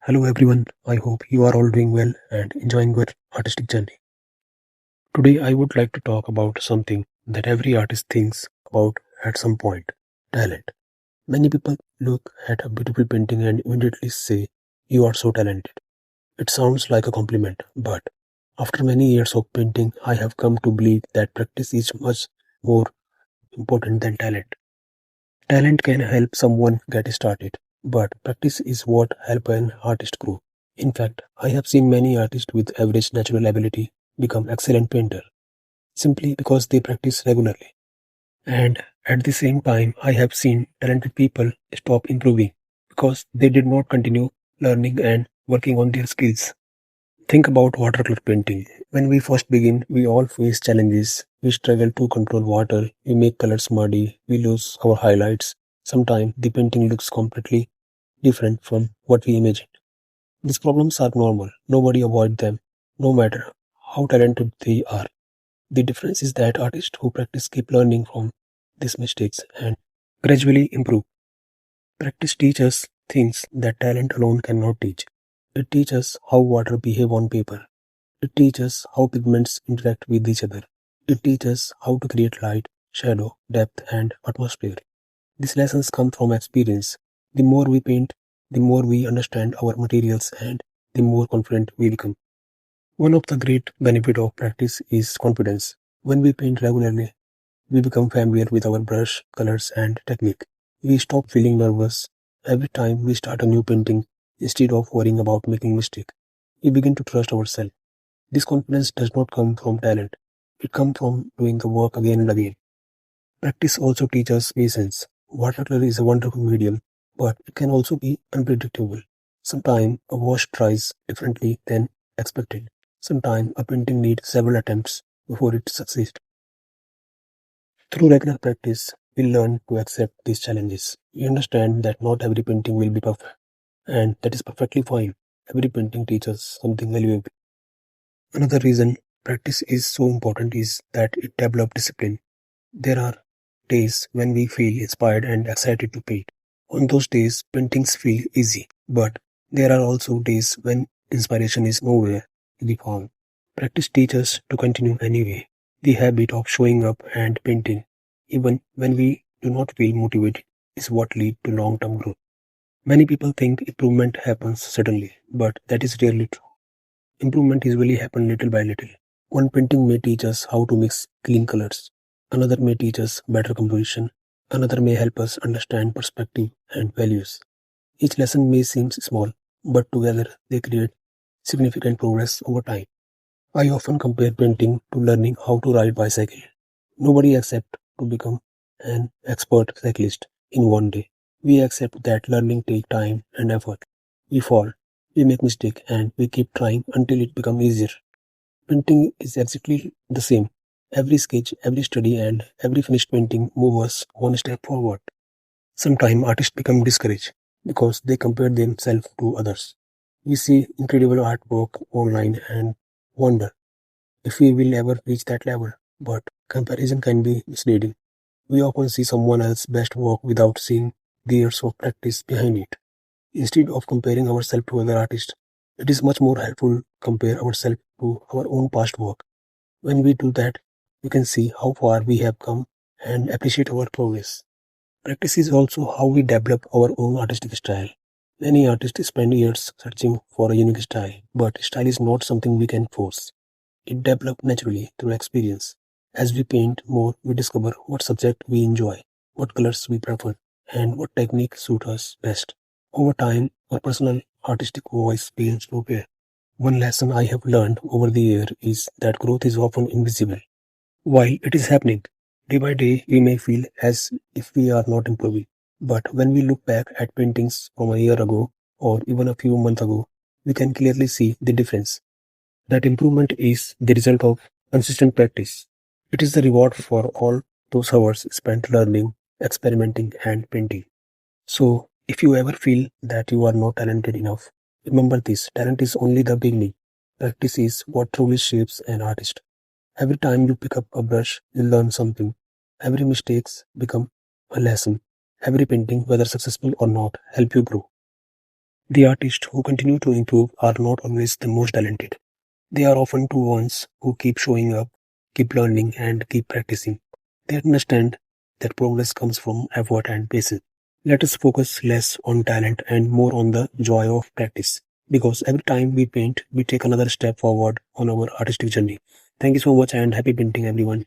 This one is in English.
Hello everyone, I hope you are all doing well and enjoying your artistic journey. Today I would like to talk about something that every artist thinks about at some point talent. Many people look at a beautiful painting and immediately say, "You are so talented." It sounds like a compliment, but after many years of painting, I have come to believe that practice is much more important than talent. Talent can help someone get started, but practice is what helps an artist grow. In fact, I have seen many artists with average natural ability become excellent painter simply because they practice regularly. And at the same time, I have seen talented people stop improving because they did not continue learning and working on their skills. Think about watercolor painting. When we first begin, we all face challenges. We struggle to control water, we make colors muddy, we lose our highlights. Sometimes the painting looks completely different from what we imagined. These problems are normal. Nobody avoids them, no matter how talented they are. The difference is that artists who practice keep learning from these mistakes and gradually improve. Practice teaches things that talent alone cannot teach. It teaches how water behave on paper. It teaches how pigments interact with each other. It teaches how to create light, shadow, depth, and atmosphere. These lessons come from experience. The more we paint, the more we understand our materials and the more confident we become. One of the great benefits of practice is confidence. When we paint regularly, we become familiar with our brush, colors, and technique. We stop feeling nervous every time we start a new painting instead of worrying about making mistake. We begin to trust ourselves. This confidence does not come from talent. It comes from doing the work again and again. Practice also teaches patience. Watercolor is a wonderful medium, but it can also be unpredictable. Sometimes a wash dries differently than expected. Sometimes a painting needs several attempts before it succeeds. Through regular practice, we learn to accept these challenges. We understand that not every painting will be perfect, and that is perfectly fine. Every painting teaches something valuable. Another reason practice is so important is that it develops discipline. There are days when we feel inspired and excited to paint. On those days, paintings feel easy, but there are also days when inspiration is nowhere to be found. Practice teaches us to continue anyway. The habit of showing up and painting, even when we do not feel motivated, is what leads to long-term growth. Many people think improvement happens suddenly, but that is rarely true. Improvement usually happens little by little. One painting may teach us how to mix clean colors. Another may teach us better composition. Another may help us understand perspective and values. Each lesson may seem small, but together they create significant progress over time. I often compare painting to learning how to ride bicycle. Nobody accepts to become an expert cyclist in one day. We accept that learning takes time and effort. We fall, we make mistakes, and we keep trying until it becomes easier. Painting is exactly the same. Every sketch, every study, and every finished painting moves us one step forward. Sometimes artists become discouraged because they compare themselves to others. We see incredible artwork online and wonder if we will ever reach that level. But comparison can be misleading. We often see someone else's best work without seeing the years of practice behind it. Instead of comparing ourselves to other artists, it is much more helpful to compare ourselves to our own past work. When we do that, we can see how far we have come and appreciate our progress. Practice is also how we develop our own artistic style. Many artists spend years searching for a unique style, but style is not something we can force. It develops naturally through experience. As we paint more, we discover what subject we enjoy, what colors we prefer, and what technique suits us best. Over time, our personal artistic voice begins to appear. One lesson I have learned over the year is that growth is often invisible. While it is happening, day by day, we may feel as if we are not improving. But when we look back at paintings from a year ago or even a few months ago, we can clearly see the difference. That improvement is the result of consistent practice. It is the reward for all those hours spent learning, experimenting, and painting. So, if you ever feel that you are not talented enough, remember this: talent is only the beginning. Practice is what truly shapes an artist. Every time you pick up a brush, you learn something. Every mistakes become a lesson. Every painting, whether successful or not, help you grow. The artists who continue to improve are not always the most talented. They are often the ones who keep showing up, keep learning, and keep practicing. They understand that progress comes from effort and patience. Let us focus less on talent and more on the joy of practice. Because every time we paint, we take another step forward on our artistic journey. Thank you so much and happy painting, everyone.